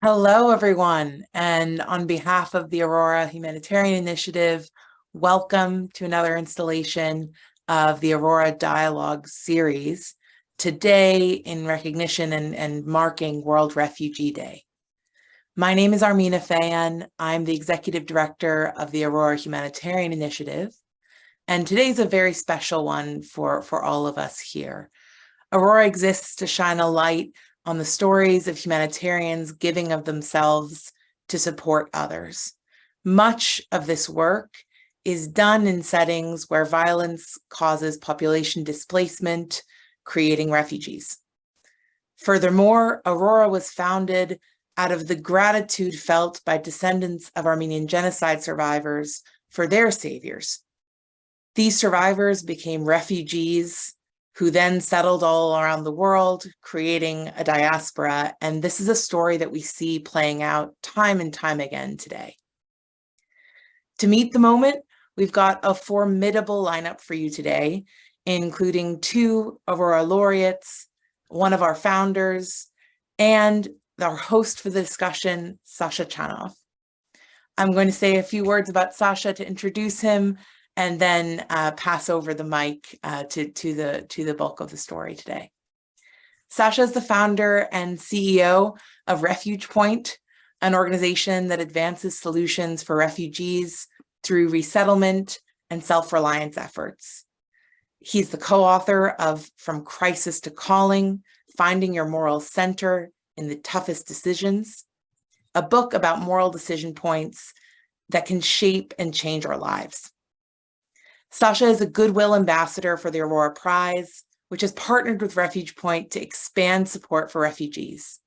Hello, everyone. And on behalf of the Aurora Humanitarian Initiative, welcome to another installation of the Aurora Dialogues series, today in recognition and marking World Refugee Day. My name is Armine Afeyan. I'm the Executive Director of the Aurora Humanitarian Initiative. And today's a very special one for all of us here. Aurora exists to shine a light on the stories of humanitarians giving of themselves to support others. Much of this work is done in settings where violence causes population displacement, creating refugees. Furthermore, Aurora was founded out of the gratitude felt by descendants of Armenian genocide survivors for their saviors. These survivors became refugees who then settled all around the world, creating a diaspora. And this is a story that we see playing out time and time again today. To meet the moment, we've got a formidable lineup for you today, including 2 Aurora laureates, one of our founders, and our host for the discussion, Sasha Chanoff. I'm going to say a few words about Sasha to introduce him, and then pass over the mic to the bulk of the story today. Sasha is the founder and CEO of RefugePoint, an organization that advances solutions for refugees through resettlement and self-reliance efforts. He's the co-author of From Crisis to Calling, Finding Your Moral Center in the Toughest Decisions, a book about moral decision points that can shape and change our lives. Sasha is a Goodwill Ambassador for the Aurora Prize, which has partnered with RefugePoint to expand support for refugees.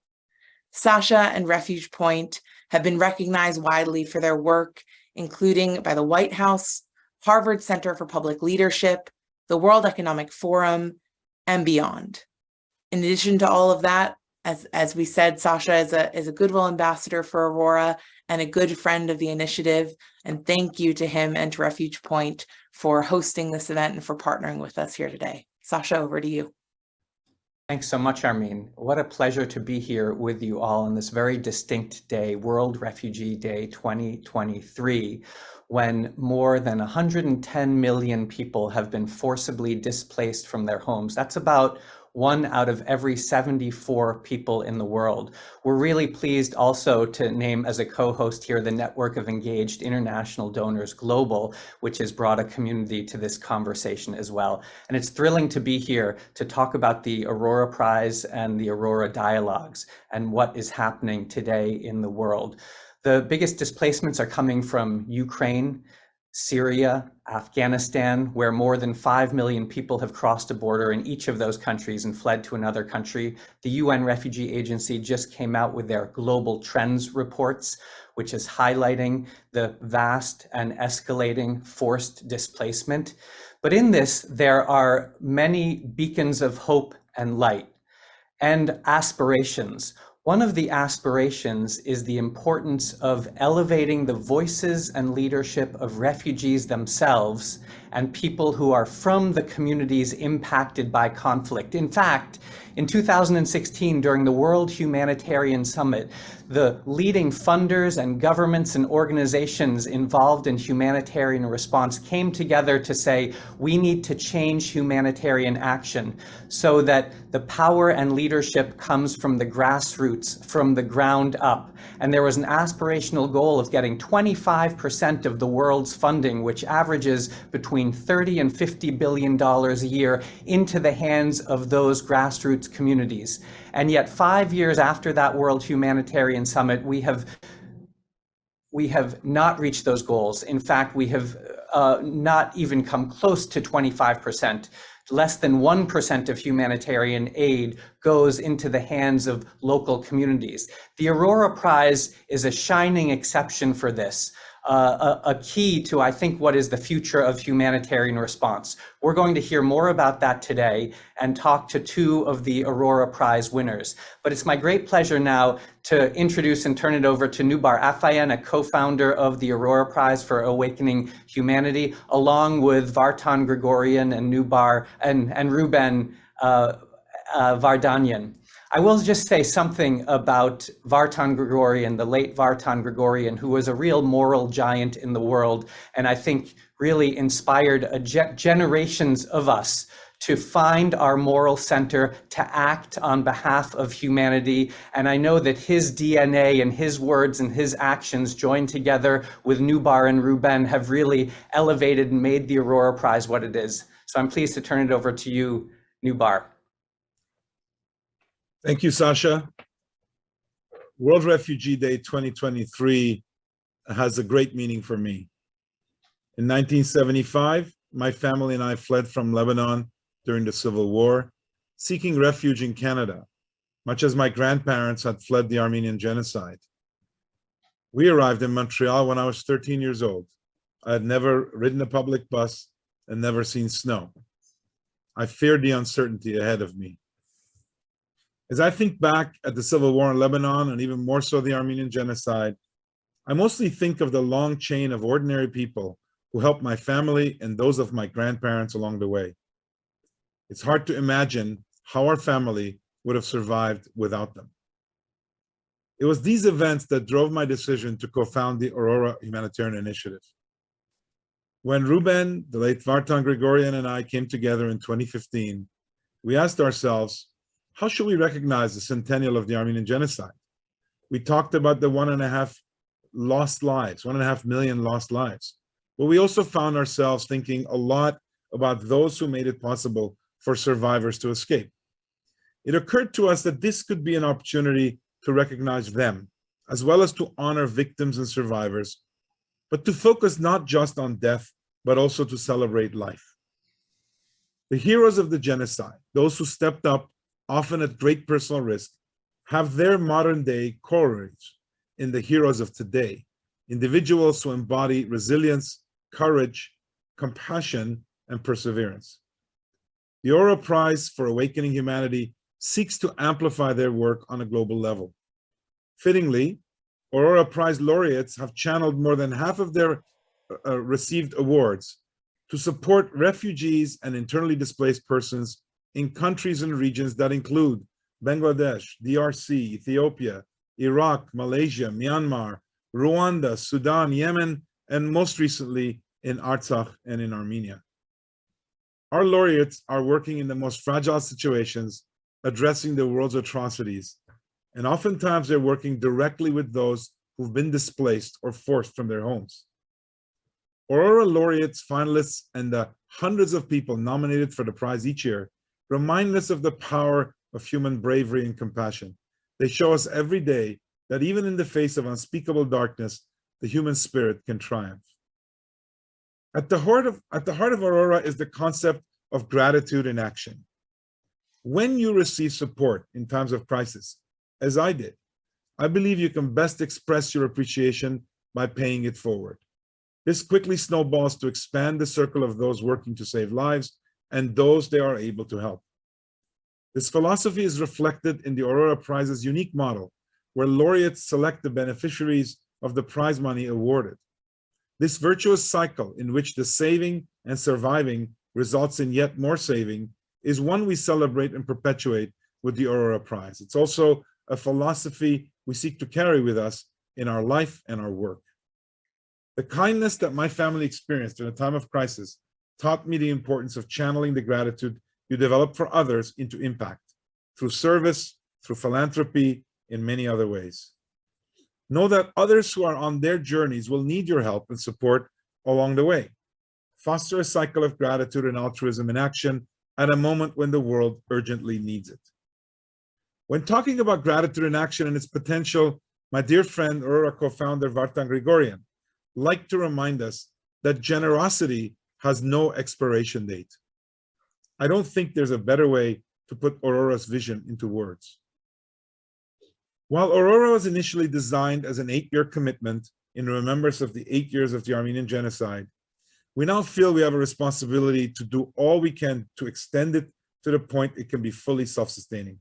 Sasha and RefugePoint have been recognized widely for their work, including by the White House, Harvard Center for Public Leadership, the World Economic Forum, and beyond. In addition to all of that, as we said, Sasha is a Goodwill Ambassador for Aurora and a good friend of the initiative. And thank you to him and to RefugePoint for hosting this event and for partnering with us here today. Sasha, over to you. Thanks so much, Armine. What a pleasure to be here with you all on this very distinct day, World Refugee Day 2023, when more than 110 million people have been forcibly displaced from their homes. That's about 1 out of every 74 people in the world. We're really pleased also to name as a co-host here the Network of Engaged International Donors Global, which has brought a community to this conversation as well. And it's thrilling to be here to talk about the Aurora Prize and the Aurora Dialogues and what is happening today in the world. The biggest displacements are coming from Ukraine, Syria, Afghanistan, where more than 5 million people have crossed a border in each of those countries and fled to another country. The UN Refugee Agency just came out with their Global Trends reports, which is highlighting the vast and escalating forced displacement. But in this, there are many beacons of hope and light and aspirations. One of the aspirations is the importance of elevating the voices and leadership of refugees themselves and people who are from the communities impacted by conflict. In fact, in 2016, during the World Humanitarian Summit, the leading funders and governments and organizations involved in humanitarian response came together to say, we need to change humanitarian action so that the power and leadership comes from the grassroots, from the ground up. And there was an aspirational goal of getting 25% of the world's funding, which averages between $30 and $50 billion a year, into the hands of those grassroots communities. And yet 5 years after that World Humanitarian Summit, we have not reached those goals. In fact, we have not even come close to 25%. Less than 1% of humanitarian aid goes into the hands of local communities. The Aurora Prize is a shining exception for this. A key to, I think, what is the future of humanitarian response. We're going to hear more about that today and talk to 2 of the Aurora Prize winners. But it's my great pleasure now to introduce and turn it over to Noubar Afeyan, a co-founder of the Aurora Prize for Awakening Humanity, along with Vartan Gregorian and Noubar and Ruben Vardanyan. I will just say something about Vartan Gregorian, the late Vartan Gregorian, who was a real moral giant in the world, and I think really inspired generations of us to find our moral center, to act on behalf of humanity. And I know that his DNA and his words and his actions joined together with Noubar and Ruben have really elevated and made the Aurora Prize what it is. So I'm pleased to turn it over to you, Noubar. Thank you, Sasha. World Refugee Day 2023 has a great meaning for me. In 1975, my family and I fled from Lebanon during the Civil War, seeking refuge in Canada, much as my grandparents had fled the Armenian genocide. We arrived in Montreal when I was 13 years old. I had never ridden a public bus and never seen snow. I feared the uncertainty ahead of me. As I think back at the Civil War in Lebanon, and even more so the Armenian genocide, I mostly think of the long chain of ordinary people who helped my family and those of my grandparents along the way. It's hard to imagine how our family would have survived without them. It was these events that drove my decision to co-found the Aurora Humanitarian Initiative. When Ruben, the late Vartan Gregorian, and I came together in 2015, we asked ourselves, how should we recognize the centennial of the Armenian genocide? We talked about the 1.5 million lost lives. But we also found ourselves thinking a lot about those who made it possible for survivors to escape. It occurred to us that this could be an opportunity to recognize them, as well as to honor victims and survivors, but to focus not just on death, but also to celebrate life. The heroes of the genocide, those who stepped up, often at great personal risk, have their modern day corollaries in the heroes of today, individuals who embody resilience, courage, compassion, and perseverance. The Aurora Prize for Awakening Humanity seeks to amplify their work on a global level. Fittingly, Aurora Prize laureates have channeled more than half of their received awards to support refugees and internally displaced persons in countries and regions that include Bangladesh, DRC, Ethiopia, Iraq, Malaysia, Myanmar, Rwanda, Sudan, Yemen, and most recently in Artsakh and in Armenia. Our laureates are working in the most fragile situations, addressing the world's atrocities, and oftentimes they're working directly with those who've been displaced or forced from their homes. Aurora laureates, finalists, and the hundreds of people nominated for the prize each year remind us of the power of human bravery and compassion. They show us every day that even in the face of unspeakable darkness, the human spirit can triumph. At the heart of Aurora is the concept of gratitude in action. When you receive support in times of crisis, as I did, I believe you can best express your appreciation by paying it forward. This quickly snowballs to expand the circle of those working to save lives and those they are able to help. This philosophy is reflected in the Aurora Prize's unique model, where laureates select the beneficiaries of the prize money awarded. This virtuous cycle in which the saving and surviving results in yet more saving is one we celebrate and perpetuate with the Aurora Prize. It's also a philosophy we seek to carry with us in our life and our work. The kindness that my family experienced in a time of crisis taught me the importance of channeling the gratitude you develop for others into impact, through service, through philanthropy, in many other ways. Know that others who are on their journeys will need your help and support along the way. Foster a cycle of gratitude and altruism in action at a moment when the world urgently needs it. When talking about gratitude in action and its potential, my dear friend, Aurora co-founder Vartan Gregorian, liked to remind us that generosity has no expiration date. I don't think there's a better way to put Aurora's vision into words. While Aurora was initially designed as an 8-year commitment in remembrance of the 8 years of the Armenian genocide, we now feel we have a responsibility to do all we can to extend it to the point it can be fully self-sustaining.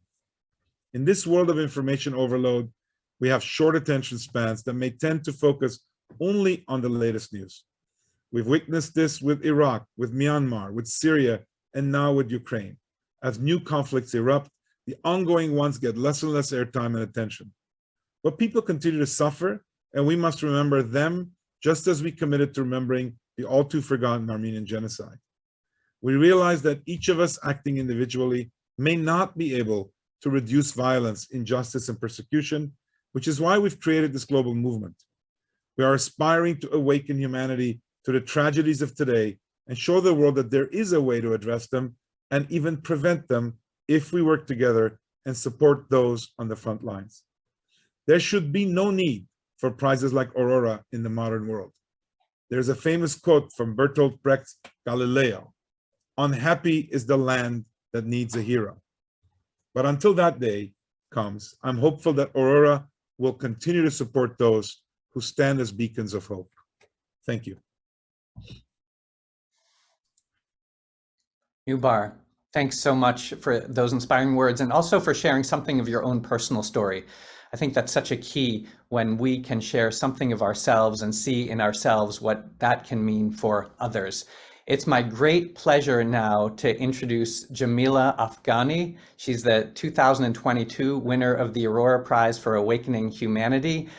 In this world of information overload, we have short attention spans that may tend to focus only on the latest news. We've witnessed this with Iraq, with Myanmar, with Syria, and now with Ukraine. As new conflicts erupt, The ongoing ones get less and less airtime and attention. But people continue to suffer, and we must remember them just as we committed to remembering the all too forgotten Armenian genocide. We realize that each of us acting individually may not be able to reduce violence, injustice, and persecution, which is why we've created this global movement. We are aspiring to awaken humanity to the tragedies of today and show the world that there is a way to address them and even prevent them if we work together and support those on the front lines. There should be no need for prizes like Aurora in the modern world. There's a famous quote from Bertolt Brecht's Galileo: "Unhappy is the land that needs a hero." But until that day comes, I'm hopeful that Aurora will continue to support those who stand as beacons of hope. Thank you. Noubar, thanks so much for those inspiring words and also for sharing something of your own personal story. I think that's such a key when we can share something of ourselves and see in ourselves what that can mean for others. It's my great pleasure now to introduce Jamila Afghani. She's the 2022 winner of the Aurora Prize for Awakening Humanity.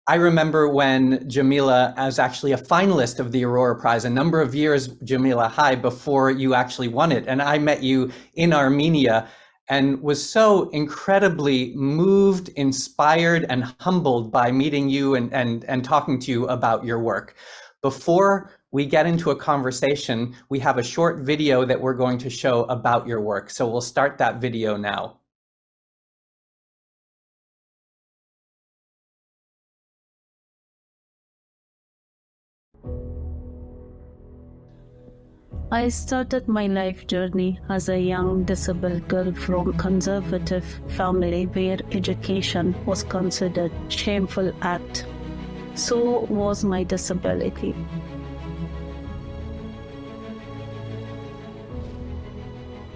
I remember when Jamila was actually a finalist of the Aurora Prize a number of years, Jamila, before you actually won it. And I met you in Armenia and was so incredibly moved, inspired, and humbled by meeting you and talking to you about your work. Before we get into a conversation, we have a short video that we're going to show about your work. So we'll start that video now. I started my life journey as a young disabled girl from a conservative family where education was considered a shameful act. So was my disability.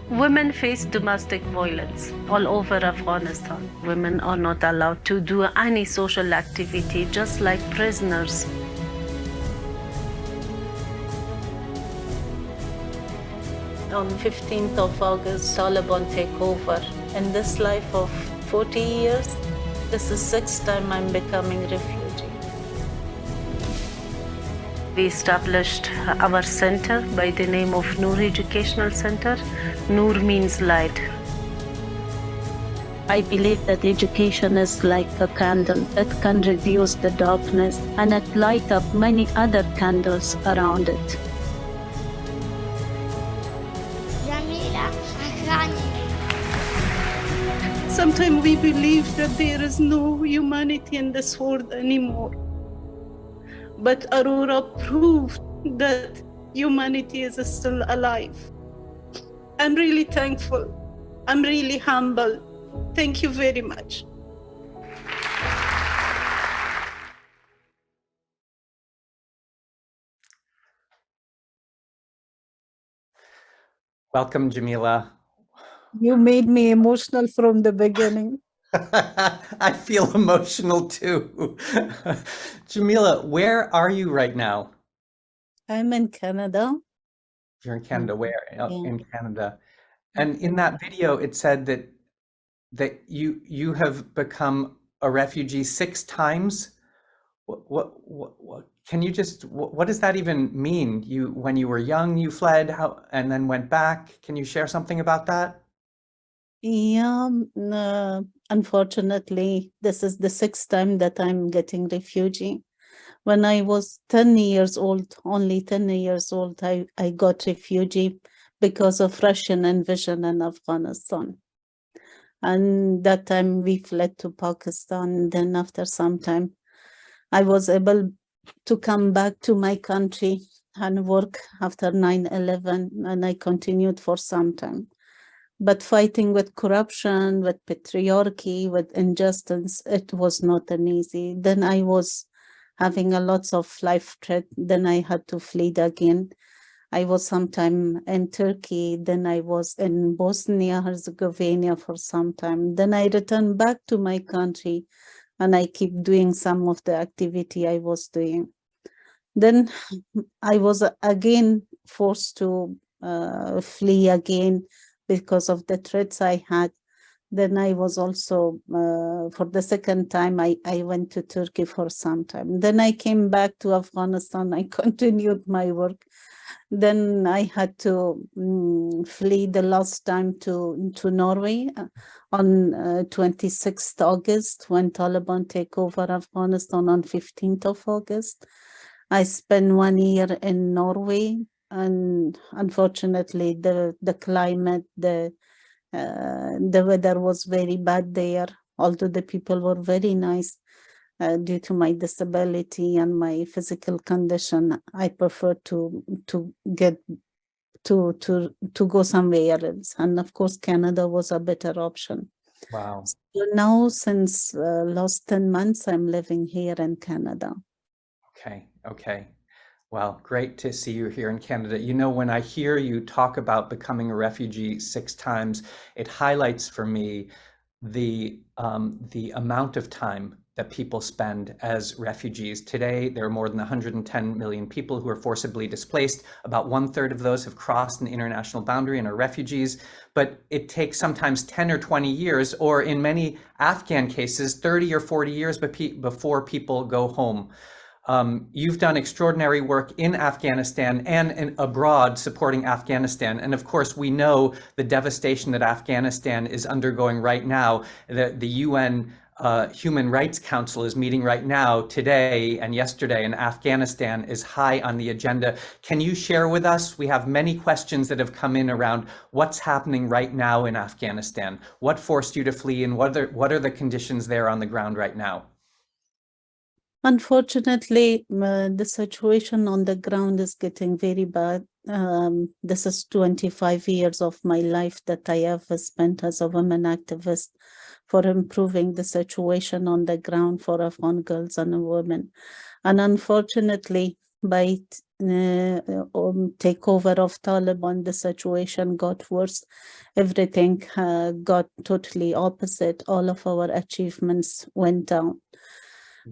Women face domestic violence all over Afghanistan. Women are not allowed to do any social activity, just like prisoners. On 15th of August, Taliban take over. In this life of 40 years, this is the 6th time I'm becoming refugee. We established our center by the name of Noor Educational Center. Noor means light. I believe that education is like a candle that can reduce the darkness and it light up many other candles around it. Jamila Afghani. Sometimes we believe that there is no humanity in this world anymore. But Aurora proved that humanity is still alive. I'm really thankful. I'm really humble. Thank you very much. Welcome, Jamila. You made me emotional from the beginning. I feel emotional too. Jamila, where are you right now? I'm in Canada. You're in Canada. Where? Yeah. In Canada. And in that video, it said that you have become a refugee 6 times. What can you just, what does that even mean? When you were young, you fled, and then went back. Can you share something about that? Yeah, unfortunately, this is the 6th time that I'm getting refugee. When I was 10 years old, only 10 years old, I got refugee because of Russian invasion in Afghanistan. And that time we fled to Pakistan. Then after some time, I was able to come back to my country and work after 9/11, and I continued for some time. But fighting with corruption, with patriarchy, with injustice, it was not an easy. Then I was having a lot of life threat. Then I had to flee again. I was sometime in Turkey. Then I was in Bosnia, Herzegovina for some time. Then I returned back to my country and I keep doing some of the activity I was doing. Then I was again forced to flee again because of the threats I had. Then I was also, for the second time, I went to Turkey for some time. Then I came back to Afghanistan. I continued my work. Then I had to flee the last time to Norway on 26th August, when Taliban take over Afghanistan on 15th of August. I spent 1 year in Norway, and unfortunately the climate, the weather was very bad there, although the people were very nice. Due to my disability and my physical condition, I prefer to get to go somewhere else. And of course, Canada was a better option. Wow. So now, since last 10 months, I'm living here in Canada. Okay, okay. Well, great to see you here in Canada. You know, when I hear you talk about becoming a refugee 6 times, it highlights for me the amount of time that people spend as refugees. Today, there are more than 110 million people who are forcibly displaced. About 1/3 of those have crossed an international boundary and are refugees. But it takes sometimes 10 or 20 years, or in many Afghan cases, 30 or 40 years before people go home. You've done extraordinary work in Afghanistan and abroad supporting Afghanistan. And of course, we know the devastation that Afghanistan is undergoing right now. The UN Human Rights Council is meeting right now, today and yesterday, and Afghanistan is high on the agenda. Can you share with us? We have many questions that have come in around what's happening right now in Afghanistan. What forced you to flee, and what are the conditions there on the ground right now? Unfortunately, the situation on the ground is getting very bad. This is 25 years of my life that I have spent as a women activist for improving the situation on the ground for Afghan girls and women. And unfortunately, by takeover of Taliban, the situation got worse. Everything got totally opposite. All of our achievements went down.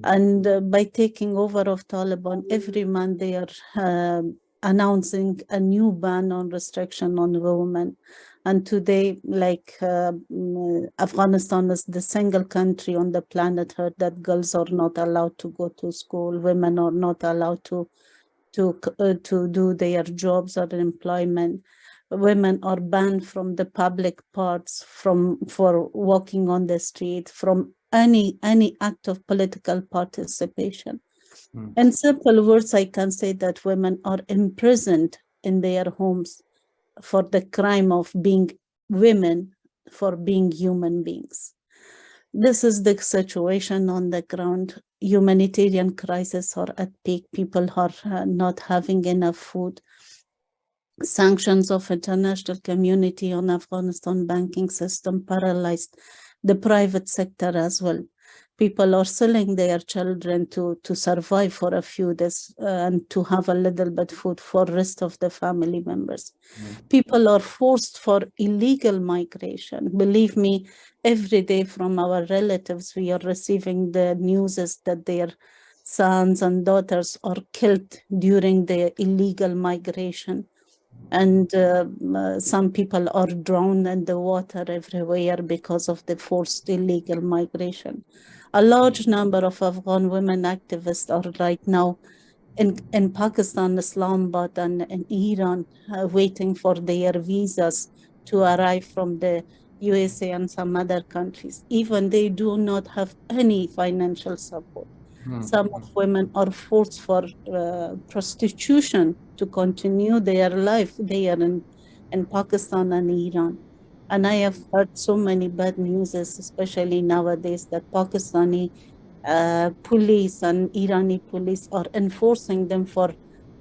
And by taking over of Taliban, every month they are announcing a new ban on restriction on women. And today, like Afghanistan is the single country on the planet Earth that girls are not allowed to go to school, women are not allowed to do their jobs or employment. Women are banned from the public parts, for walking on the street, from any act of political participation. In simple words, I can say that women are imprisoned in their homes for the crime of being women, for being human beings. This is the situation on the ground. Humanitarian crises are at peak. People are not having enough food. Sanctions of international community on Afghanistan banking system paralyzed the private sector as well. People are selling their children to survive for a few days and to have a little bit food for rest of the family members. People are forced for illegal migration. Believe me, every day from our relatives, we are receiving the news that their sons and daughters are killed during the illegal migration. And some people are drowned in the water everywhere because of the forced illegal migration. A large number of Afghan women activists are right now in Pakistan, Islamabad, and in Iran, waiting for their visas to arrive from the USA and some other countries. Even they do not have any financial support. Some of women are forced for prostitution to continue their life there in Pakistan and Iran. And I have heard so many bad news, especially nowadays, that Pakistani police and Irani police are enforcing them for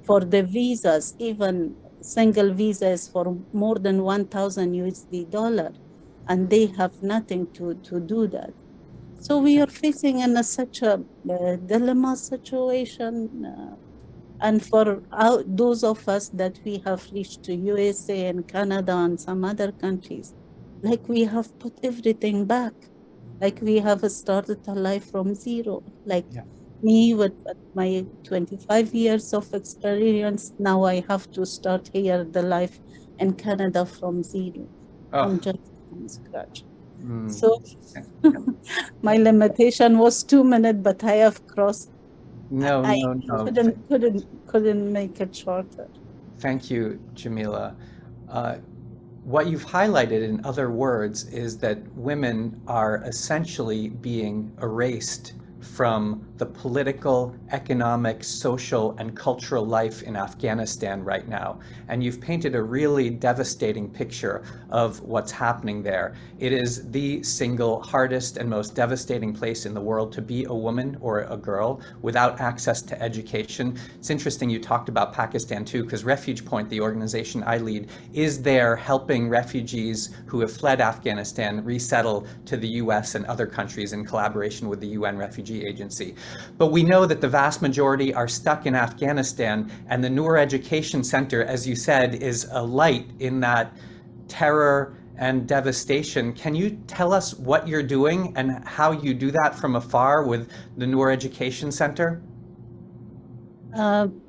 the visas. Even single visa is for more than 1,000 USD dollar, and they have nothing to do that. So we are facing in such a dilemma situation. And for those of us that we have reached to USA and Canada and some other countries, like we have put everything back. Like we have started a life from zero. Like me with my 25 years of experience, now I have to start here the life in Canada from zero, from just from scratch. So my limitation was 2 minutes, but I have crossed. No, I no, no. couldn't make it shorter. Thank you, Jamila. What you've highlighted, in other words, is that women are essentially being erased from the political, economic, social, and cultural life in Afghanistan right now. And you've painted a really devastating picture of what's happening there. It is the single hardest and most devastating place in the world to be a woman or a girl without access to education. It's interesting you talked about Pakistan too, because RefugePoint, the organization I lead, is there helping refugees who have fled Afghanistan resettle to the US and other countries in collaboration with the UN Refugee Agency. But we know that the vast majority are stuck in Afghanistan, and the Noor Education Center, as you said, is a light in that terror and devastation. Can you tell us what you're doing and how you do that from afar with the Noor Education Center? I'm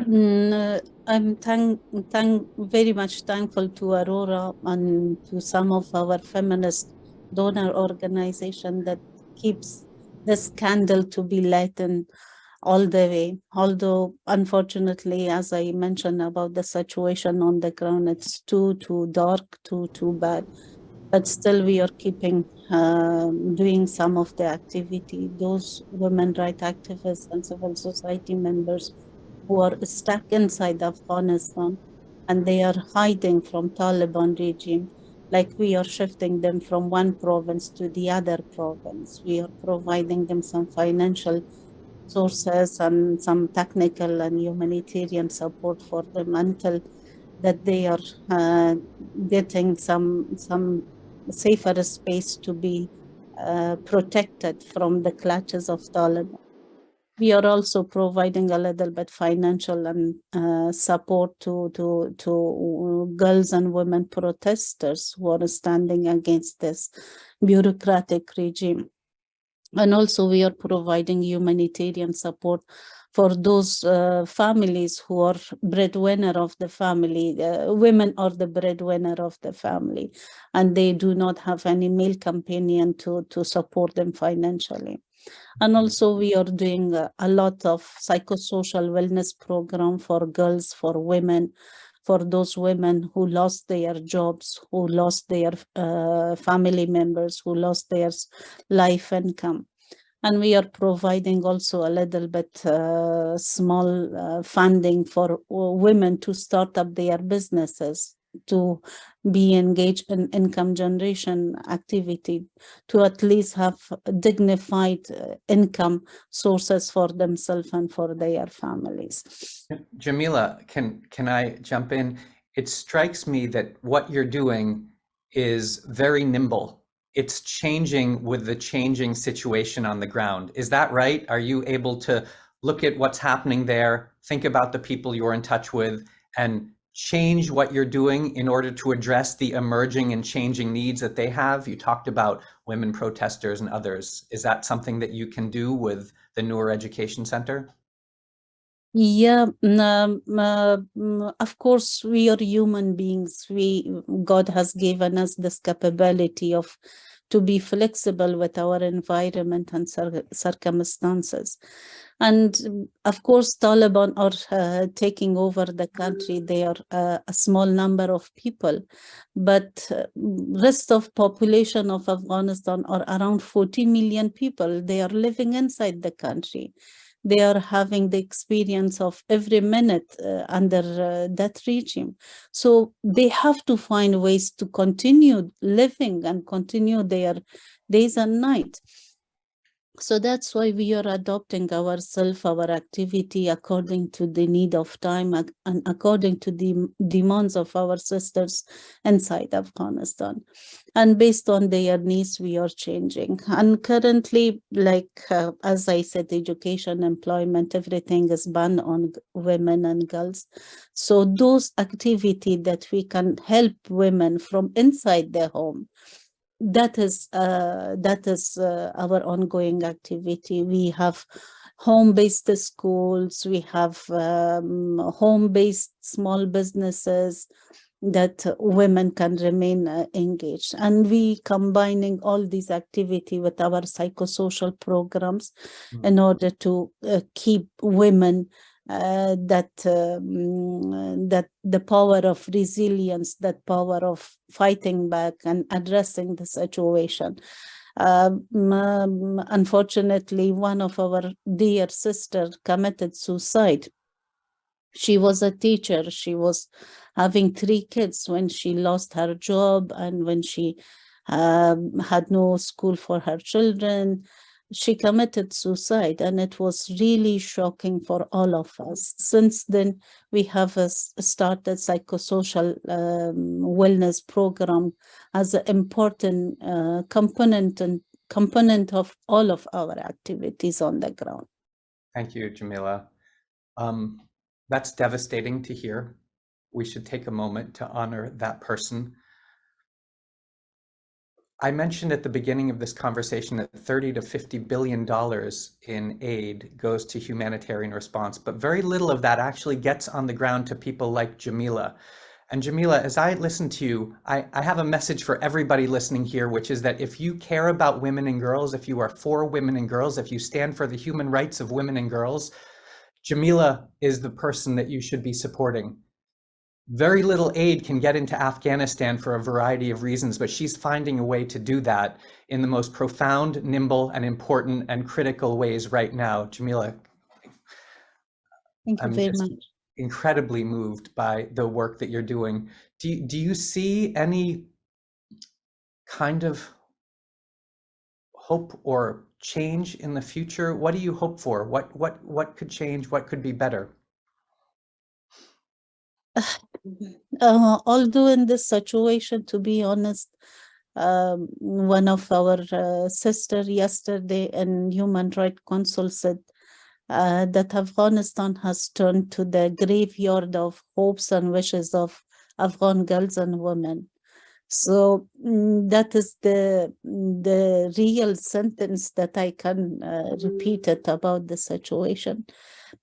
very much thankful to Aurora and to some of our feminist donor organization that keeps this candle to be lightened all the way. Although, unfortunately, as I mentioned about the situation on the ground, it's too dark, too bad. But still, we are keeping doing some of the activity. Those women rights activists and civil society members who are stuck inside Afghanistan and they are hiding from Taliban regime, like we are shifting them from one province to the other province. We are providing them some financial sources and some technical and humanitarian support for them until that they are getting some safer space to be protected from the clutches of Taliban. We are also providing a little bit financial and support to girls and women protesters who are standing against this bureaucratic regime. And also we are providing humanitarian support for those families who are breadwinner of the family. Women are the breadwinner of the family, and they do not have any male companion to support them financially. And also we are doing a lot of psychosocial wellness program for girls, for women, for those women who lost their jobs, who lost their family members, who lost their life income. And we are providing also a little bit small funding for women to start up their businesses, to be engaged in income generation activity, to at least have dignified income sources for themselves and for their families. Jamila, can I jump in? It strikes me that what you're doing is very nimble. It's changing with the changing situation on the ground. Is that right? Are you able to look at what's happening there, think about the people you're in touch with, and change what you're doing in order to address the emerging and changing needs that they have? You talked about women protesters and others. Is that something that you can do with the Noor Education Center? Yeah, of course, we are human beings. God has given us this capability of to be flexible with our environment and circumstances. And of course, Taliban are taking over the country. They are a small number of people, but rest of population of Afghanistan are around 40 million people. They are living inside the country. They are having the experience of every minute under that regime. So they have to find ways to continue living and continue their days and nights. So that's why we are adopting ourselves, our activity according to the need of time and according to the demands of our sisters inside Afghanistan. And based on their needs, we are changing. And currently, like, as I said, education, employment, everything is banned on women and girls. So those activities that we can help women from inside their home, that is our ongoing activity. We have home-based schools, we have home-based small businesses, that women can remain engaged. And we combining all these activity with our psychosocial programs in order to keep women that the power of resilience, that power of fighting back and addressing the situation. Unfortunately, one of our dear sisters committed suicide. She was a teacher. She was having 3 kids when she lost her job and when she had no school for her children. She committed suicide, and it was really shocking for all of us. Since then, we have started psychosocial wellness program as an important component of all of our activities on the ground. Thank you, Jamila. That's devastating to hear. We should take a moment to honor that person. I mentioned at the beginning of this conversation that $30 to $50 billion in aid goes to humanitarian response, but very little of that actually gets on the ground to people like Jamila. And Jamila, as I listen to you, I have a message for everybody listening here, which is that if you care about women and girls, if you are for women and girls, if you stand for the human rights of women and girls, Jamila is the person that you should be supporting. Very little aid can get into Afghanistan for a variety of reasons, but she's finding a way to do that in the most profound, nimble, and important and critical ways right now. Jamila, Thank you very much. Incredibly moved by the work that you're doing. Do you see any kind of hope or change in the future? What do you hope for? What could change? What could be better? Although in this situation, to be honest, one of our sister yesterday in Human Rights Council said that Afghanistan has turned to the graveyard of hopes and wishes of Afghan girls and women. So that is the real sentence that I can repeat it about the situation.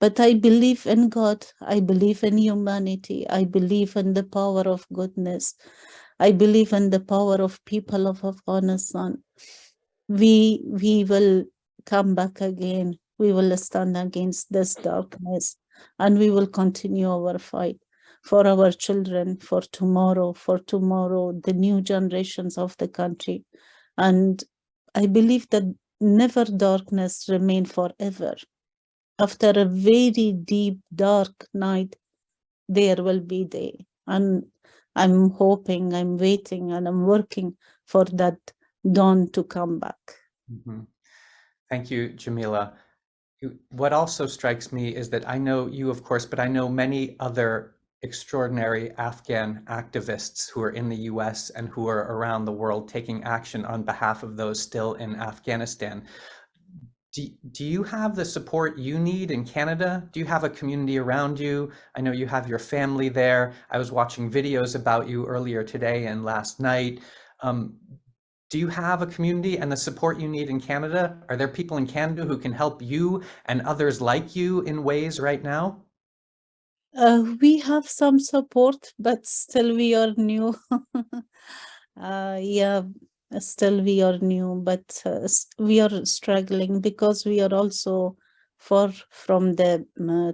But I believe in God. I believe in humanity. I believe in the power of goodness. I believe in the power of people of Afghanistan. We will come back again. We will stand against this darkness, and we will continue our fight for our children, for tomorrow, the new generations of the country. And I believe that never darkness remain forever. After a very deep, dark night, there will be day. And I'm hoping, I'm waiting, and I'm working for that dawn to come back. Mm-hmm. Thank you, Jamila. What also strikes me is that I know you, of course, but I know many other extraordinary Afghan activists who are in the US and who are around the world taking action on behalf of those still in Afghanistan. Do you have the support you need in Canada? Do you have a community around you? I know you have your family there. I was watching videos about you earlier today and last night. Do you have a community and the support you need in Canada? Are there people in Canada who can help you and others like you in ways right now? We have some support, but still we are new. Yeah, still we are new, but we are struggling because we are also far from the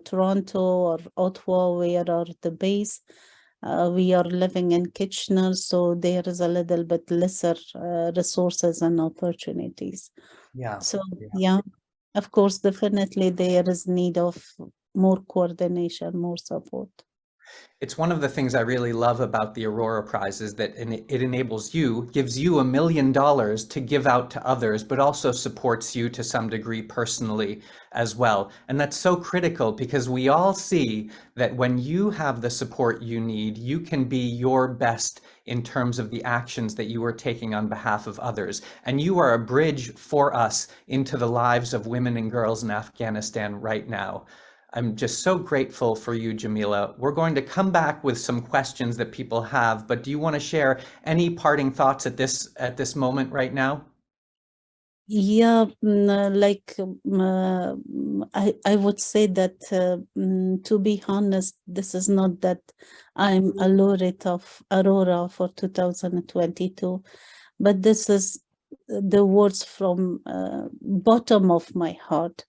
Toronto or Ottawa, where are the base. We are living in Kitchener, so there is a little bit lesser resources and opportunities. Yeah. So yeah, of course, definitely there is need of more coordination, more support. It's one of the things I really love about the Aurora Prize is that it enables you, gives you $1 million to give out to others, but also supports you to some degree personally as well. And that's so critical because we all see that when you have the support you need, you can be your best in terms of the actions that you are taking on behalf of others. And you are a bridge for us into the lives of women and girls in Afghanistan right now. I'm just so grateful for you, Jamila. We're going to come back with some questions that people have, but do you want to share any parting thoughts at this moment right now? Yeah, I would say that to be honest, this is not that I'm a laureate of Aurora for 2022, but this is the words from bottom of my heart,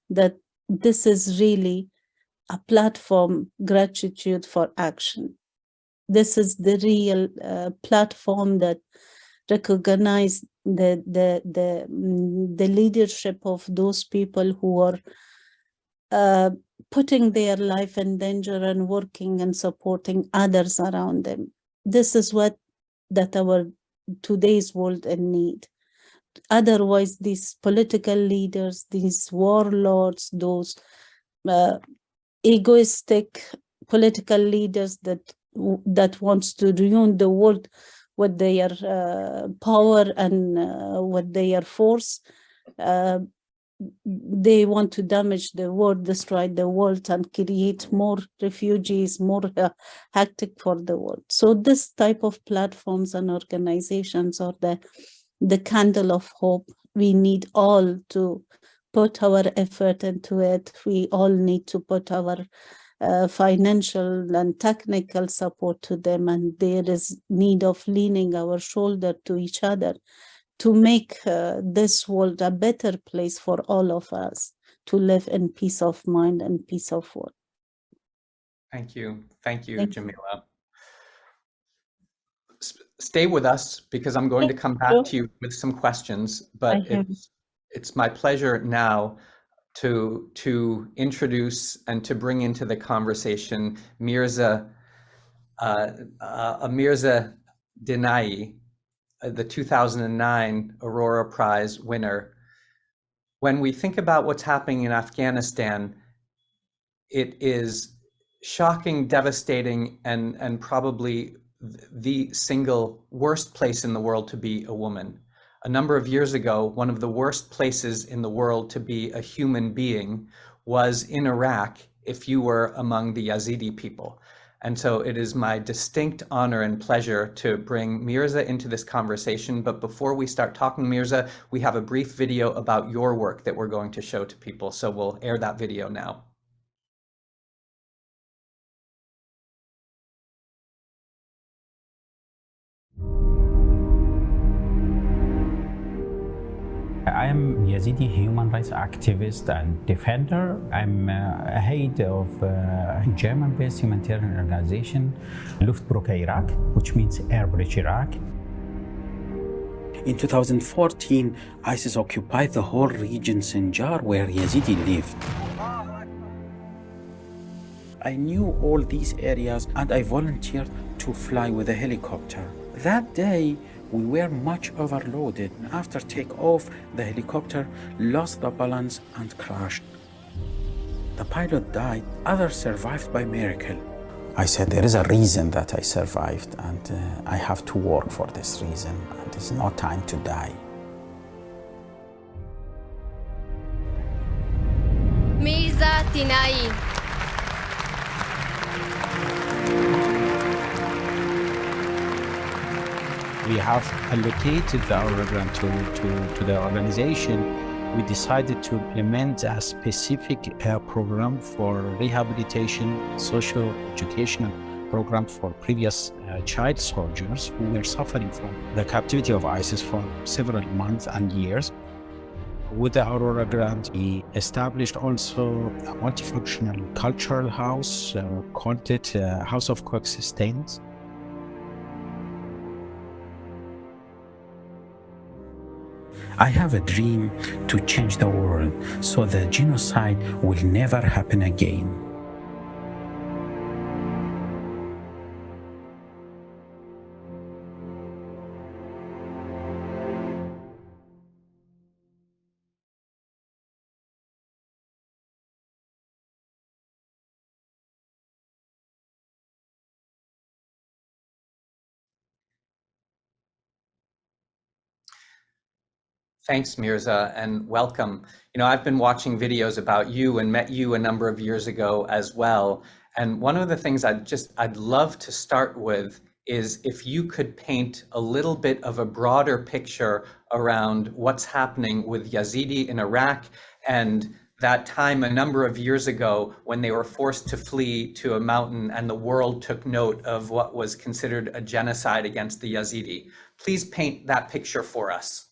that this is really a platform, gratitude for action. This is the real platform that recognize the leadership of those people who are putting their life in danger and working and supporting others around them. This is what that our today's world in need. Otherwise, these political leaders, these warlords, those egoistic political leaders that wants to ruin the world with their power and with their force, they want to damage the world, destroy the world, and create more refugees, more hectic for the world. So this type of platforms and organizations are the candle of hope. We need all to put our effort into it. We all need to put our financial and technical support to them, and there is need of leaning our shoulder to each other to make this world a better place for all of us to live in peace of mind and peace of world. Thank you. Thank you, Thank Jamila. Stay with us because I'm going to come back to you with some questions, but it's my pleasure now to introduce and to bring into the conversation Mirza Dinnayi, the 2009 Aurora Prize winner. When we think about what's happening in Afghanistan, it is shocking, devastating, and probably the single worst place in the world to be a woman. A number of years ago, one of the worst places in the world to be a human being was in Iraq if you were among the Yazidi people. And so it is my distinct honor and pleasure to bring Mirza into this conversation. But before we start talking, Mirza, we have a brief video about your work that we're going to show to people. So we'll air that video now. I am Yazidi human rights activist and defender. I'm head of a German-based humanitarian organization, Luftbrücke Iraq, which means Air Bridge Iraq. In 2014, ISIS occupied the whole region Sinjar where Yazidi lived. I knew all these areas and I volunteered to fly with a helicopter. That day, we were much overloaded. After takeoff, the helicopter lost the balance and crashed. The pilot died. Others survived by miracle. I said, there is a reason that I survived, and I have to work for this reason, and it's not time to die. Mirza Dinnayi. We have allocated our grant to the organization. We decided to implement a specific program for rehabilitation, social educational program for previous child soldiers who were suffering from the captivity of ISIS for several months and years. With the Aurora grant, we established also a multifunctional cultural house, called it House of Coexistence. I have a dream to change the world so the genocide will never happen again. Thanks, Mirza, and welcome. You know, I've been watching videos about you and met you a number of years ago as well. And one of the things I'd love to start with is if you could paint a little bit of a broader picture around what's happening with Yazidi in Iraq and that time a number of years ago when they were forced to flee to a mountain and the world took note of what was considered a genocide against the Yazidi. Please paint that picture for us.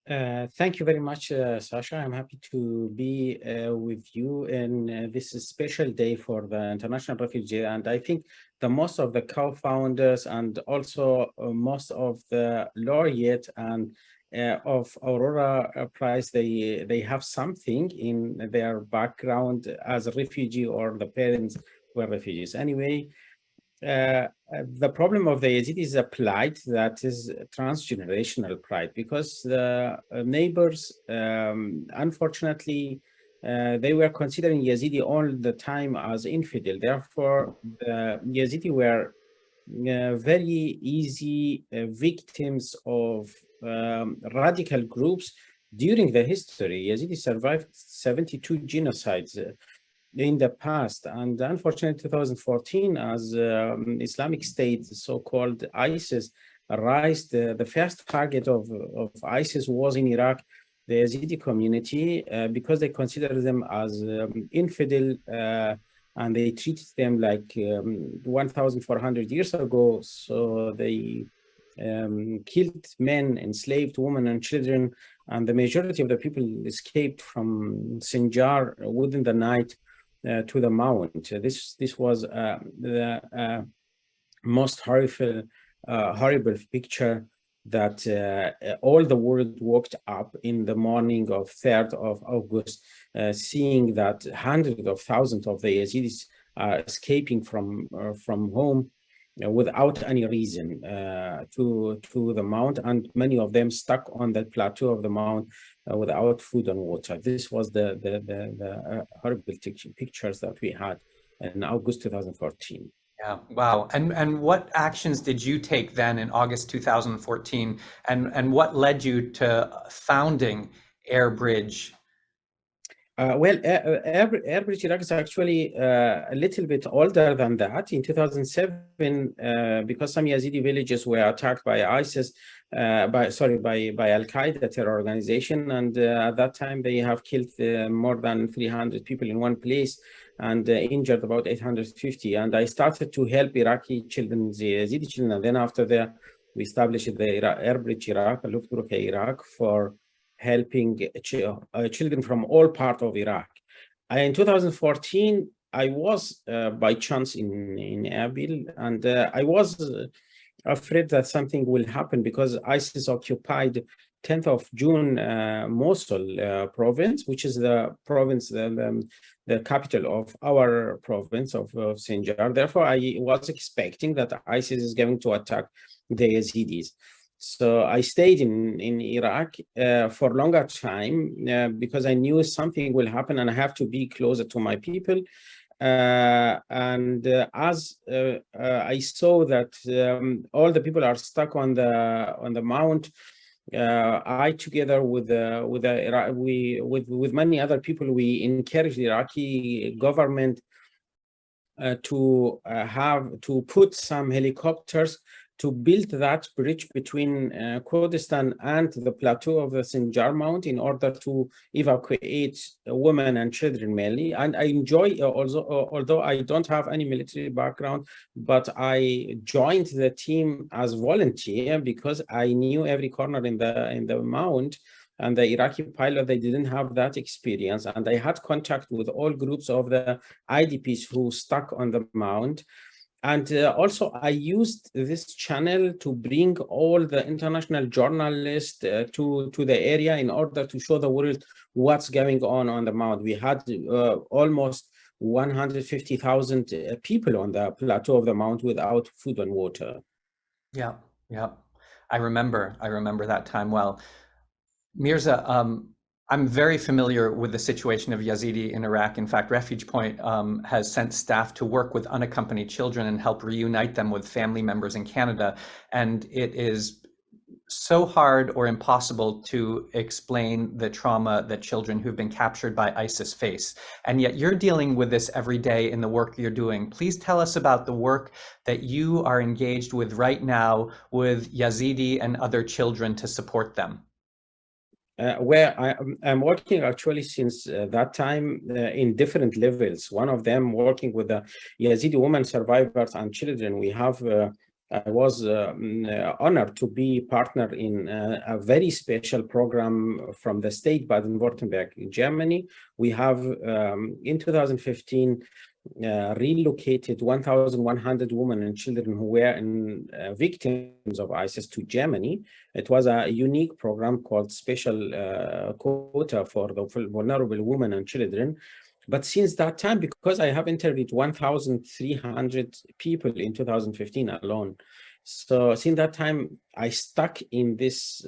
Thank you very much, Sasha. I'm happy to be with you in this special day for the International Refugee. And I think the most of the co-founders and also most of the laureate and of Aurora Prize, they have something in their background as a refugee or the parents were refugees. Anyway, the problem of the Yazidi is a plight that is transgenerational plight because the neighbors, unfortunately, they were considering Yazidi all the time as infidel. Therefore, the Yazidi were very easy victims of radical groups during the history. Yazidi survived 72 genocides in the past, and unfortunately 2014 as Islamic State, so-called ISIS, raised the first target of ISIS was in Iraq, the Yazidi community, because they consider them as infidel and they treated them like 1,400 years ago. So they killed men, enslaved women and children, and the majority of the people escaped from Sinjar within the night to the mount. This was the most horrible picture that all the world woke up in the morning of 3rd of August, seeing that hundreds of thousands of the Yazidis are escaping from home without any reason to the mount, and many of them stuck on the plateau of the mount without food and water. This was the horrible pictures that we had in August 2014. Yeah, wow. And what actions did you take then in August 2014? And what led you to founding AirBridge? Well, AirBridge Iraq is actually a little bit older than that. In 2007, because some Yazidi villages were attacked by ISIS, by Al-Qaeda terror organization, and at that time they have killed more than 300 people in one place and injured about 850. And I started to help Iraqi children, the Yazidi children, and then after that we established the AirBridge Iraq, Iraq, for helping children from all parts of Iraq. In 2014, I was by chance in Erbil, and I was afraid that something will happen because ISIS occupied 10th of June Mosul province, which is the province, the capital of our province of Sinjar. Therefore, I was expecting that ISIS is going to attack the Yazidis. So I stayed in Iraq for a longer time because I knew something will happen and I have to be closer to my people. As I saw that all the people are stuck on the mount, I, together with many other people, we encouraged the Iraqi government to put some helicopters to build that bridge between Kurdistan and the plateau of the Sinjar Mount in order to evacuate women and children mainly. And I enjoy, although I don't have any military background, but I joined the team as volunteer because I knew every corner in the mount, and the Iraqi pilot, they didn't have that experience. And I had contact with all groups of the IDPs who stuck on the mount. And also, I used this channel to bring all the international journalists to the area in order to show the world what's going on the mount. We had almost 150,000 people on the plateau of the mount without food and water. Yeah, yeah. I remember that time well. Mirza, I'm very familiar with the situation of Yazidi in Iraq. In fact, RefugePoint has sent staff to work with unaccompanied children and help reunite them with family members in Canada. And it is so hard or impossible to explain the trauma that children who've been captured by ISIS face. And yet you're dealing with this every day in the work you're doing. Please tell us about the work that you are engaged with right now with Yazidi and other children to support them. Where I'm working actually since that time in different levels. One of them working with the Yazidi women survivors and children. We have, I was honored to be partner in a very special program from the state Baden-Württemberg in Germany. We have in 2015 relocated 1,100 women and children who were victims of ISIS to Germany. It was a unique program called Special Quota for the vulnerable women and children. But since that time, because I have interviewed 1,300 people in 2015 alone, so since that time, I stuck in this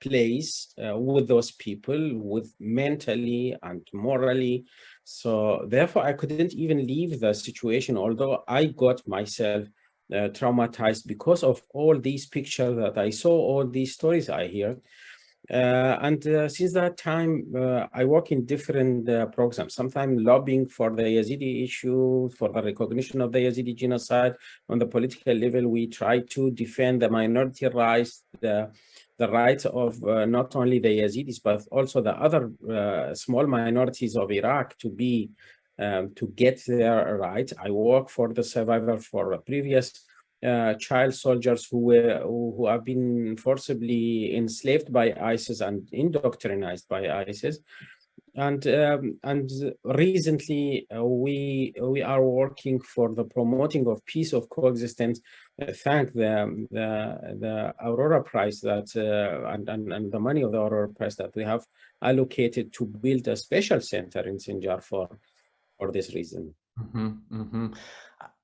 place with those people, with mentally and morally. So therefore, I couldn't even leave the situation, although I got myself traumatized because of all these pictures that I saw, all these stories I heard. And since that time, I work in different programs, sometimes lobbying for the Yazidi issue, for the recognition of the Yazidi genocide. On the political level, we try to defend the minority rights, the rights of not only the Yazidis, but also the other small minorities of Iraq to get their rights. I work for the survivor for previous child soldiers who have been forcibly enslaved by ISIS and indoctrinized by ISIS. And recently we are working for the promoting of peace of coexistence. Thank the Aurora Prize that and the money of the Aurora Prize that we have allocated to build a special center in Sinjar for this reason. Mm-hmm, mm-hmm.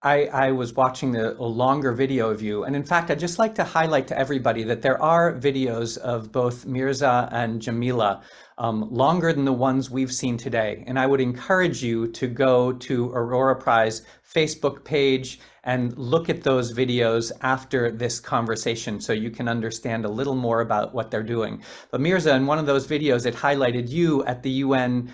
I was watching a longer video of you, and in fact, I'd just like to highlight to everybody that there are videos of both Mirza and Jamila longer than the ones we've seen today. And I would encourage you to go to Aurora Prize Facebook page and look at those videos after this conversation so you can understand a little more about what they're doing. But Mirza, in one of those videos, it highlighted you at the UN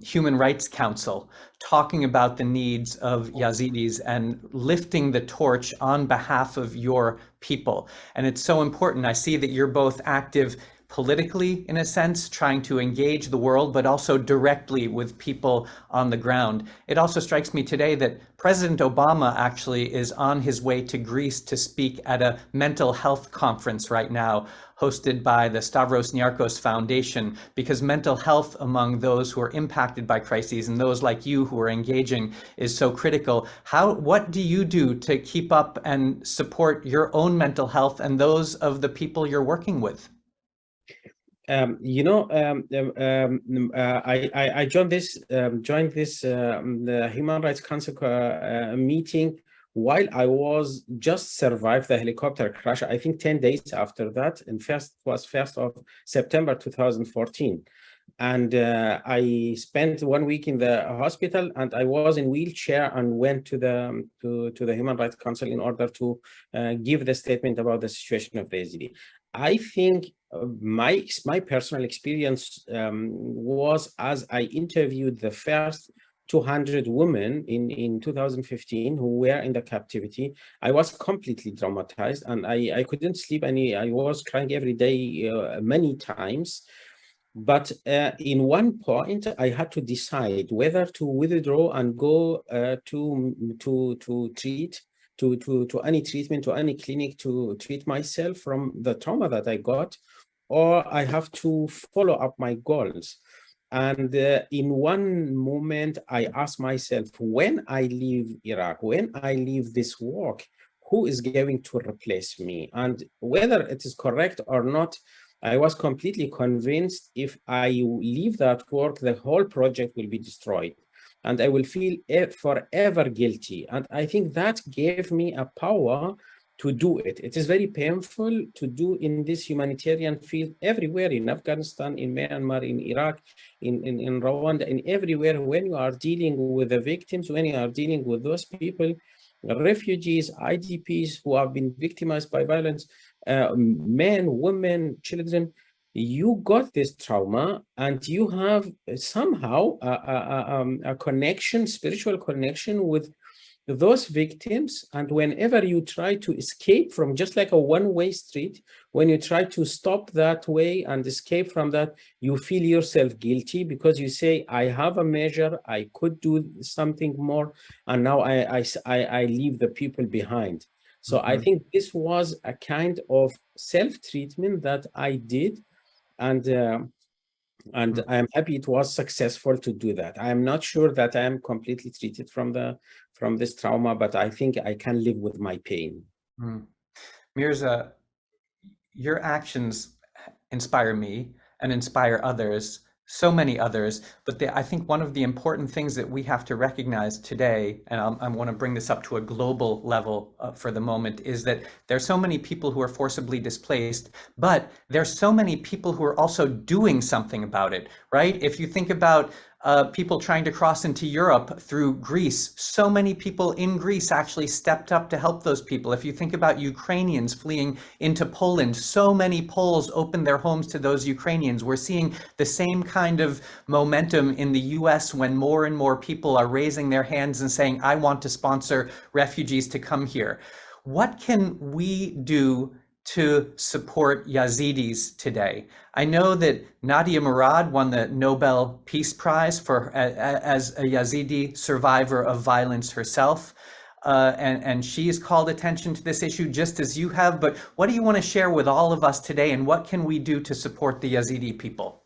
Human Rights Council talking about the needs of Yazidis and lifting the torch on behalf of your people. And it's so important. I see that you're both active politically, in a sense, trying to engage the world, but also directly with people on the ground. It also strikes me today that President Obama actually is on his way to Greece to speak at a mental health conference right now, hosted by the Stavros Niarchos Foundation, because mental health among those who are impacted by crises and those like you who are engaging is so critical. What do you do to keep up and support your own mental health and those of the people you're working with? I joined this the Human Rights Council meeting while I was just survived the helicopter crash. I think 10 days after that, and was 1st of September 2014. And I spent 1 week in the hospital, and I was in wheelchair and went to the Human Rights Council in order to give the statement about the situation of the Yazidi. I think my personal experience was as I interviewed the first 200 women in 2015 who were in the captivity. I was completely traumatized, and I couldn't sleep I was crying every day, many times. But in one point, I had to decide whether to withdraw and go to any treatment, to any clinic to treat myself from the trauma that I got, or I have to follow up my goals. And in one moment, I asked myself, when I leave Iraq, when I leave this work, who is going to replace me? And whether it is correct or not, I was completely convinced if I leave that work, the whole project will be destroyed and I will feel forever guilty. And I think that gave me a power to do it. It is very painful to do in this humanitarian field everywhere, in Afghanistan, in Myanmar, in Iraq, in Rwanda, in everywhere. When you are dealing with the victims, when you are dealing with those people, refugees, IDPs who have been victimized by violence, men, women, children. You got this trauma, and you have somehow a connection, spiritual connection with those victims. And whenever you try to escape from, just like a one-way street, when you try to stop that way and escape from that, you feel yourself guilty, because you say, I have a measure, I could do something more, and now I leave the people behind. So I think this was a kind of self-treatment that I did, and I am happy it was successful to do that. I am not sure that I am completely treated from this trauma, but I think I can live with my pain. Mirza, your actions inspire me and inspire others, so many others, but I think one of the important things that we have to recognize today, and I want to bring this up to a global level for the moment, is that there's so many people who are forcibly displaced, but there's so many people who are also doing something about it, right? If you think about people trying to cross into Europe through Greece, so many people in Greece actually stepped up to help those people. If you think about Ukrainians fleeing into Poland, so many Poles opened their homes to those Ukrainians. We're seeing the same kind of momentum in the US when more and more people are raising their hands and saying, I want to sponsor refugees to come here. What can we do to support Yazidis today? I know that Nadia Murad won the Nobel Peace Prize for as a Yazidi survivor of violence herself, and she's called attention to this issue just as you have. But what do you want to share with all of us today, and what can we do to support the Yazidi people?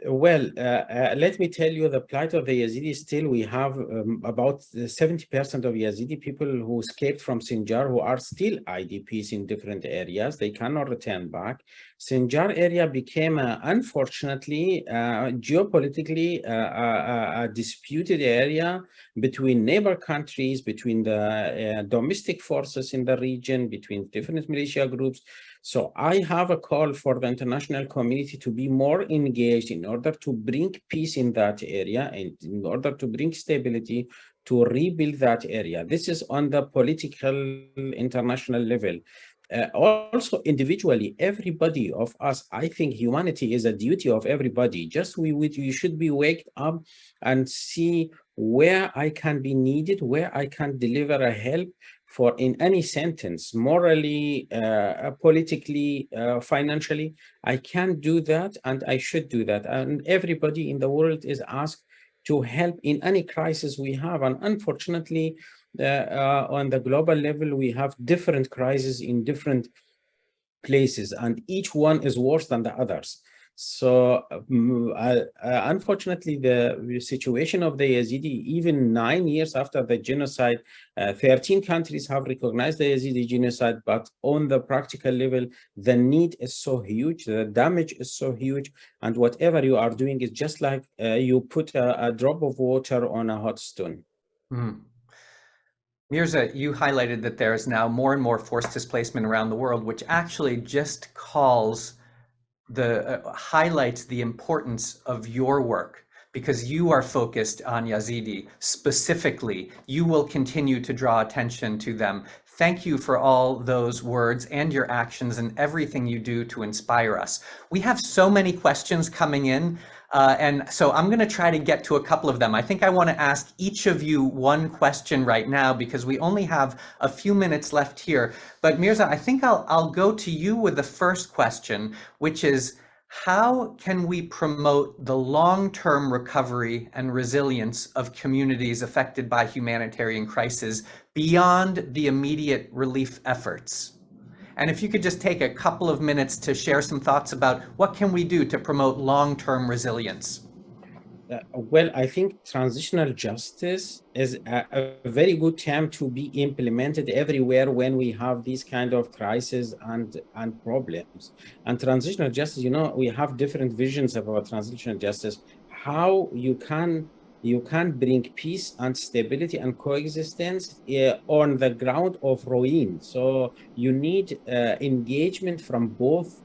Let me tell you the plight of the Yazidi. Still, we have about 70% of Yazidi people who escaped from Sinjar who are still IDPs in different areas. They cannot return back. Sinjar area became, unfortunately, geopolitically a disputed area between neighbor countries, between the domestic forces in the region, between different militia groups. So I have a call for the international community to be more engaged in order to bring peace in that area and in order to bring stability, to rebuild that area. This is on the political international level. Also individually, everybody of us, I think humanity is a duty of everybody. Just we should be waked up and see where I can be needed, where I can deliver a help for in any sentence, morally, politically, financially. I can do that, and I should do that. And everybody in the world is asked to help in any crisis we have. And unfortunately, on the global level, we have different crises in different places, and each one is worse than the others. So unfortunately, the situation of the Yazidi, even 9 years after the genocide, 13 countries have recognized the Yazidi genocide, but on the practical level, the need is so huge, the damage is so huge, and whatever you are doing is just like you put a drop of water on a hot stone. Mirza, you highlighted that there is now more and more forced displacement around the world, which actually just highlights the importance of your work, because you are focused on Yazidi specifically. You will continue to draw attention to them. Thank you for all those words and your actions and everything you do to inspire us. We have so many questions coming in. And so I'm going to try to get to a couple of them. I think I want to ask each of you one question right now, because we only have a few minutes left here. But Mirza, I think I'll go to you with the first question, which is, how can we promote the long-term recovery and resilience of communities affected by humanitarian crisis beyond the immediate relief efforts? And if you could just take a couple of minutes to share some thoughts about what can we do to promote long-term resilience? Well, I think transitional justice is a very good term to be implemented everywhere when we have these kind of crises and problems. And transitional justice, you know, we have different visions about transitional justice, how you can bring peace and stability and coexistence on the ground of ruin. So you need engagement from both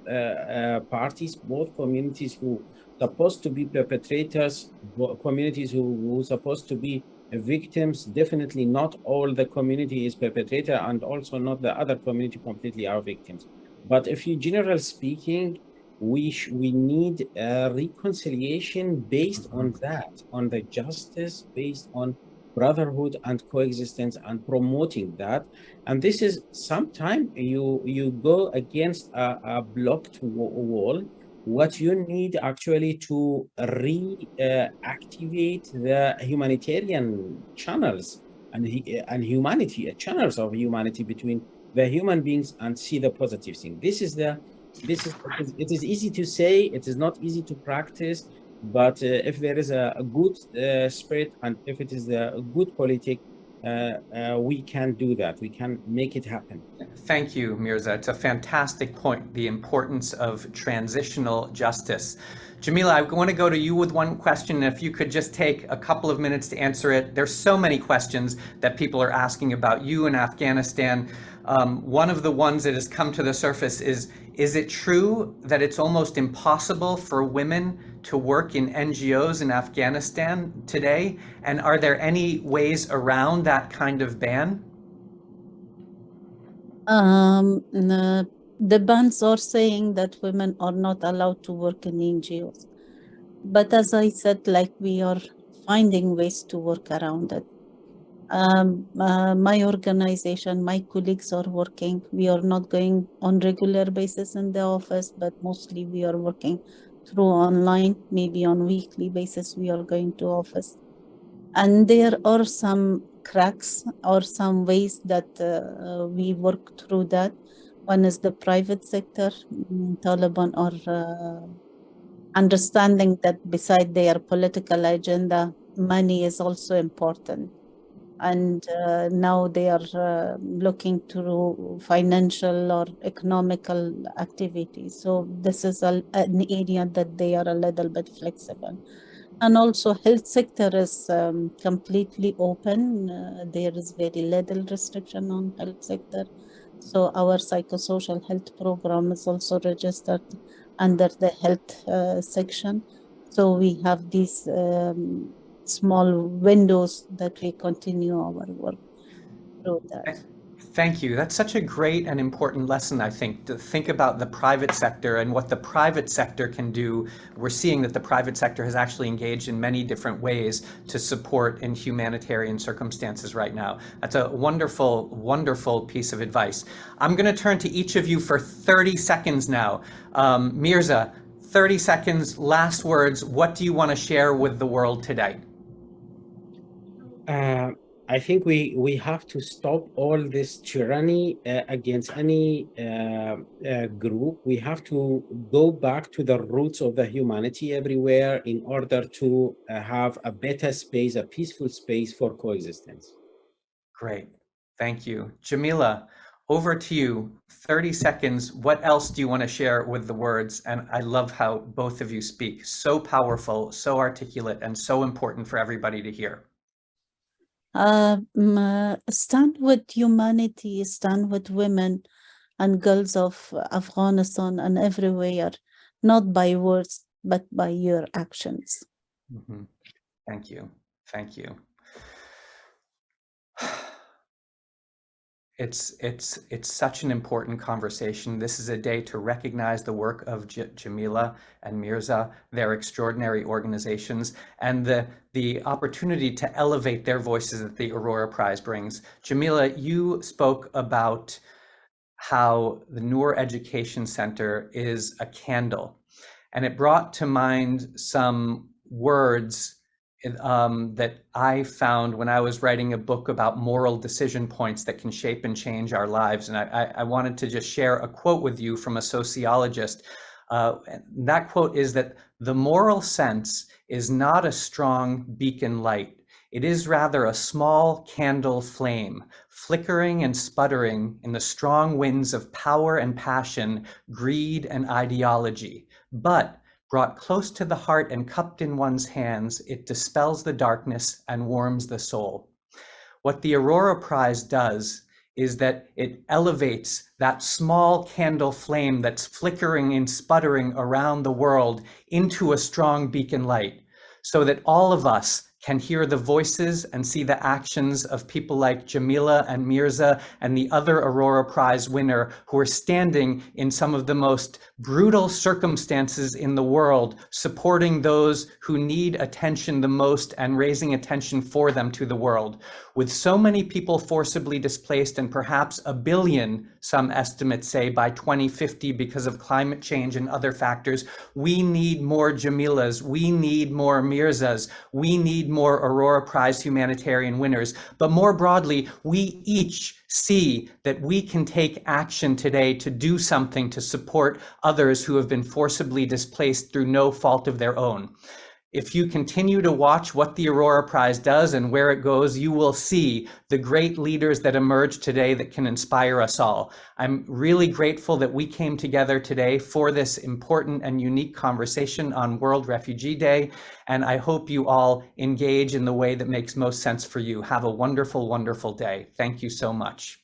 parties, both communities who supposed to be perpetrators, communities who supposed to be victims. Definitely not all the community is perpetrator, and also not the other community completely are victims. But if you generally speaking, we need a reconciliation based on that, on the justice, based on brotherhood and coexistence, and promoting that. And this is sometimes you go against a blocked wall. What you need actually to reactivate the humanitarian channels and humanity, channels of humanity between the human beings, and see the positive thing. It is easy to say, it is not easy to practice, but if there is a good spirit, and if it is a good politic, we can do that. We can make it happen. Thank you, Mirza. It's a fantastic point, the importance of transitional justice. Jamila, I want to go to you with one question. If you could just take a couple of minutes to answer it. There's so many questions that people are asking about you in Afghanistan. One of the ones that has come to the surface is it true that it's almost impossible for women to work in NGOs in Afghanistan today? And are there any ways around that kind of ban? The bans are saying that women are not allowed to work in NGOs. But as I said, like, we are finding ways to work around it. My organization, my colleagues are working. We are not going on regular basis in the office, but mostly we are working through online. Maybe on weekly basis we are going to office. And there are some cracks or some ways that we work through that. One is the private sector. Taliban are understanding that beside their political agenda, money is also important. And now they are looking through financial or economical activities. So this is an area that they are a little bit flexible. And also health sector is completely open. There is very little restriction on health sector. So our psychosocial health program is also registered under the health section. So we have these small windows that we continue our work through that. Thank you. That's such a great and important lesson, I think, to think about the private sector and what the private sector can do. We're seeing that the private sector has actually engaged in many different ways to support in humanitarian circumstances right now. That's a wonderful, wonderful piece of advice. I'm going to turn to each of you for 30 seconds now. Mirza, 30 seconds, last words. What do you want to share with the world today? I think we have to stop all this tyranny against any group. We have to go back to the roots of the humanity everywhere in order to have a better space, a peaceful space for coexistence. Great. Thank you. Jamila, over to you. 30 seconds. What else do you want to share with the words? And I love how both of you speak. So powerful, so articulate, and so important for everybody to hear. Stand with humanity, stand with women and girls of Afghanistan and everywhere, not by words, but by your actions. Mm-hmm. Thank you. Thank you. It's such an important conversation. This is a day to recognize the work of Jamila and Mirza, their extraordinary organizations, and the opportunity to elevate their voices that the Aurora Prize brings. Jamila, you spoke about how the Noor Education Center is a candle, and it brought to mind some words that I found when I was writing a book about moral decision points that can shape and change our lives. And I wanted to just share a quote with you from a sociologist. That quote is that the moral sense is not a strong beacon light. It is rather a small candle flame, flickering and sputtering in the strong winds of power and passion, greed and ideology. But brought close to the heart and cupped in one's hands, it dispels the darkness and warms the soul. What the Aurora Prize does is that it elevates that small candle flame that's flickering and sputtering around the world into a strong beacon light, so that all of us can hear the voices and see the actions of people like Jamila and Mirza and the other Aurora Prize winner who are standing in some of the most brutal circumstances in the world, supporting those who need attention the most and raising attention for them to the world. With so many people forcibly displaced and perhaps 1 billion, some estimates say, by 2050 because of climate change and other factors, we need more Jamilas, we need more Mirzas, we need more Aurora Prize humanitarian winners. But more broadly, we each see that we can take action today to do something to support others who have been forcibly displaced through no fault of their own. If you continue to watch what the Aurora Prize does and where it goes, you will see the great leaders that emerge today that can inspire us all. I'm really grateful that we came together today for this important and unique conversation on World Refugee Day, and I hope you all engage in the way that makes most sense for you. Have a wonderful, wonderful day. Thank you so much.